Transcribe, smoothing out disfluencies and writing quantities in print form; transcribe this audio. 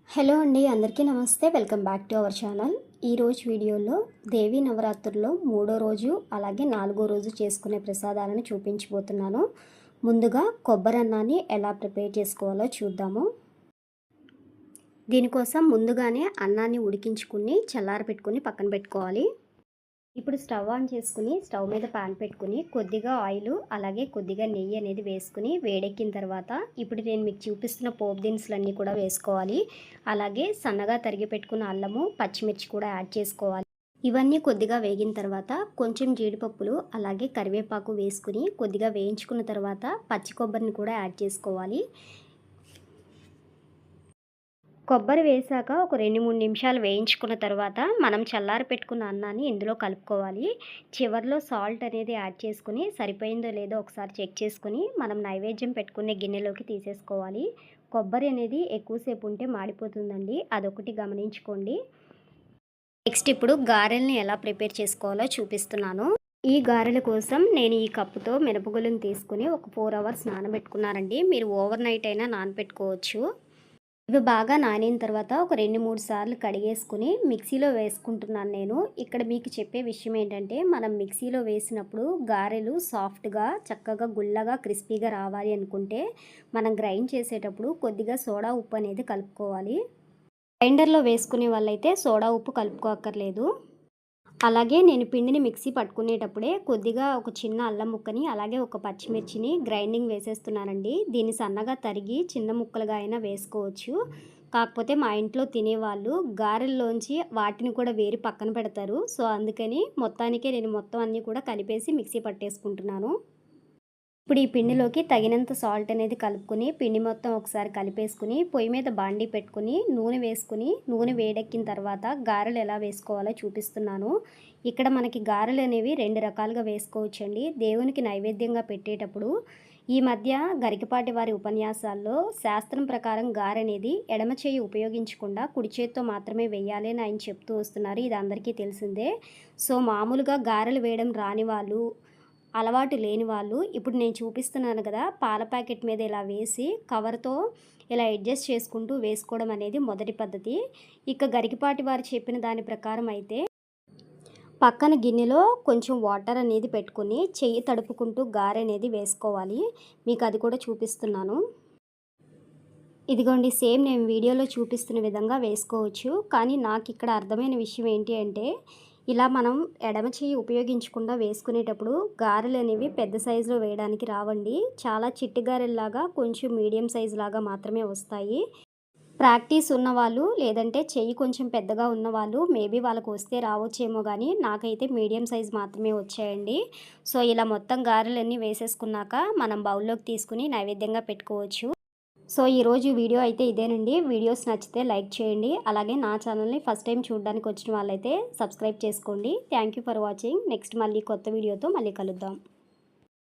Hello అండి, అందరికీ నమస్తే. Welcome back to our channel. ఈరోజు వీడియోలో దేవీ నవరాత్రుల్లో 3వ రోజు అలాగే 4వ రోజు చేసుకునే ప్రసాదాలను చూపించబోతున్నాను. ముందుగా కొబ్బరన్నాన్ని ఎలా ప్రిపేర్ చేసుకోవాలో చూద్దాము. దీనికోసం ముందుగానే అన్నాన్ని ఉడికించుకుని చల్లారబెట్టుకుని పక్కన పెట్టుకోవాలి. ఇప్పుడు స్టవ్ ఆన్ చేసుకుని స్టవ్ మీద పాన్ పెట్టుకుని కొద్దిగా ఆయిల్ అలాగే కొద్దిగా నెయ్యి అనేది వేసుకుని వేడెక్కిన తర్వాత ఇప్పుడు నేను మీకు చూపిస్తున్న పోపు దినుసులన్నీ కూడా వేసుకోవాలి. అలాగే సన్నగా తరిగి పెట్టుకున్న అల్లము పచ్చిమిర్చి కూడా యాడ్ చేసుకోవాలి. ఇవన్నీ కొద్దిగా వేగిన తర్వాత కొంచెం జీడిపప్పులు అలాగే కరివేపాకు వేసుకుని కొద్దిగా వేయించుకున్న తర్వాత పచ్చి కొబ్బరిని కూడా యాడ్ చేసుకోవాలి. కొబ్బరి వేసాక ఒక 2-3 నిమిషాలు వేయించుకున్న తర్వాత మనం చల్లారి పెట్టుకున్న అన్నాన్ని ఇందులో కలుపుకోవాలి. చివరిలో సాల్ట్ అనేది యాడ్ చేసుకుని సరిపోయిందో లేదో ఒకసారి చెక్ చేసుకుని మనం నైవేద్యం పెట్టుకునే గిన్నెలోకి తీసేసుకోవాలి. కొబ్బరి అనేది ఎక్కువసేపు ఉంటే మాడిపోతుందండి, అదొకటి గమనించుకోండి. నెక్స్ట్ ఇప్పుడు గారెల్ని ఎలా ప్రిపేర్ చేసుకోవాలో చూపిస్తున్నాను. ఈ గారెల కోసం నేను ఈ కప్పుతో మినపగుళ్ళను తీసుకుని ఒక 4 అవర్స్ నానబెట్టుకున్నానండి. మీరు ఓవర్ నైట్ అయినా నానబెట్టుకోవచ్చు. ఇవి బాగా నానిన తర్వాత ఒక 2-3 సార్లు కడిగేసుకుని మిక్సీలో వేసుకుంటున్నాను నేను. ఇక్కడ మీకు చెప్పే విషయం ఏంటంటే మనం మిక్సీలో వేసినప్పుడు గారెలు సాఫ్ట్గా చక్కగా గుల్లగా క్రిస్పీగా రావాలి అనుకుంటే మనం గ్రైండ్ చేసేటప్పుడు కొద్దిగా సోడా ఉప్పు అనేది కలుపుకోవాలి. గ్రైండర్లో వేసుకునే వాళ్ళైతే సోడా ఉప్పు కలుపుకోక్కర్లేదు. అలాగే నేను పిండిని మిక్సీ పట్టుకునేటప్పుడే కొద్దిగా ఒక చిన్న అల్లం ముక్కని అలాగే ఒక పచ్చిమిర్చిని గ్రైండింగ్ వేసేస్తున్నానండి. దీన్ని సన్నగా తరిగి చిన్న ముక్కలుగా అయినా వేసుకోవచ్చు. కాకపోతే మా ఇంట్లో తినేవాళ్ళు గారెల్లోంచి వాటిని కూడా వేరి పక్కన పెడతారు. సో అందుకని మొత్తానికే నేను మొత్తం అన్నీ కూడా కలిపేసి మిక్సీ పట్టేసుకుంటున్నాను. ఇప్పుడు ఈ పిండిలోకి తగినంత సాల్ట్ అనేది కలుపుకొని పిండి మొత్తం ఒకసారి కలిపేసుకుని పొయ్యి మీద బాండీ పెట్టుకుని నూనె వేసుకుని నూనె వేడెక్కిన తర్వాత గారెలు ఎలా వేసుకోవాలో చూపిస్తున్నాను. ఇక్కడ మనకి గారెలు అనేవి 2 రకాలుగా వేసుకోవచ్చండి. దేవునికి నైవేద్యంగా పెట్టేటప్పుడు ఈ మధ్య గరికపాటి వారి ఉపన్యాసాల్లో శాస్త్రం ప్రకారం గారె అనేది ఎడమ చేయి ఉపయోగించకుండా కుడి చేత్తో మాత్రమే వేయాలి అని ఆయన చెప్తూ వస్తున్నారు. ఇది అందరికీ తెలిసిందే. సో మామూలుగా గారెలు వేయడం రాని వాళ్ళు, అలవాటు లేని వాళ్ళు ఇప్పుడు నేను చూపిస్తున్నాను కదా, పాల ప్యాకెట్ మీద ఇలా వేసి కవర్తో ఇలా అడ్జస్ట్ చేసుకుంటూ వేసుకోవడం అనేది మొదటి పద్ధతి. ఇక గరికపాటి వారు చెప్పిన దాని ప్రకారం అయితే పక్కన గిన్నెలో కొంచెం వాటర్ అనేది పెట్టుకుని చెయ్యి తడుపుకుంటూ గారె అనేది వేసుకోవాలి. మీకు అది కూడా చూపిస్తున్నాను. ఇదిగోండి, సేమ్ నేను వీడియోలో చూపిస్తున్న విధంగా వేసుకోవచ్చు. కానీ నాకు ఇక్కడ అర్థమైన విషయం ఏంటి అంటే ఇలా మనం ఎడమ చెయ్యి ఉపయోగించకుండా వేసుకునేటప్పుడు గారెలు అనేవి పెద్ద సైజులో వేయడానికి రావండి. చాలా చిట్టి గారెల్లాగా కొంచెం మీడియం సైజు లాగా మాత్రమే వస్తాయి. ప్రాక్టీస్ ఉన్నవాళ్ళు లేదంటే చెయ్యి కొంచెం పెద్దగా ఉన్నవాళ్ళు మేబీ వాళ్ళకు వస్తే రావచ్చేమో, కానీ నాకైతే మీడియం సైజ్ మాత్రమే వచ్చాయండి. సో ఇలా మొత్తం గారెలన్నీ వేసేసుకున్నాక మనం బౌల్లోకి తీసుకుని నైవేద్యంగా పెట్టుకోవచ్చు. సో ఈరోజు వీడియో అయితే ఇదేనండి. వీడియోస్ నచ్చితే లైక్ చేయండి. అలాగే నా ఛానల్ని ఫస్ట్ టైం చూడడానికి వచ్చిన వాళ్ళైతే సబ్స్క్రైబ్ చేసుకోండి. Thank you for watching. Next మళ్ళీ కొత్త వీడియోతో మళ్ళీ కలుద్దాం.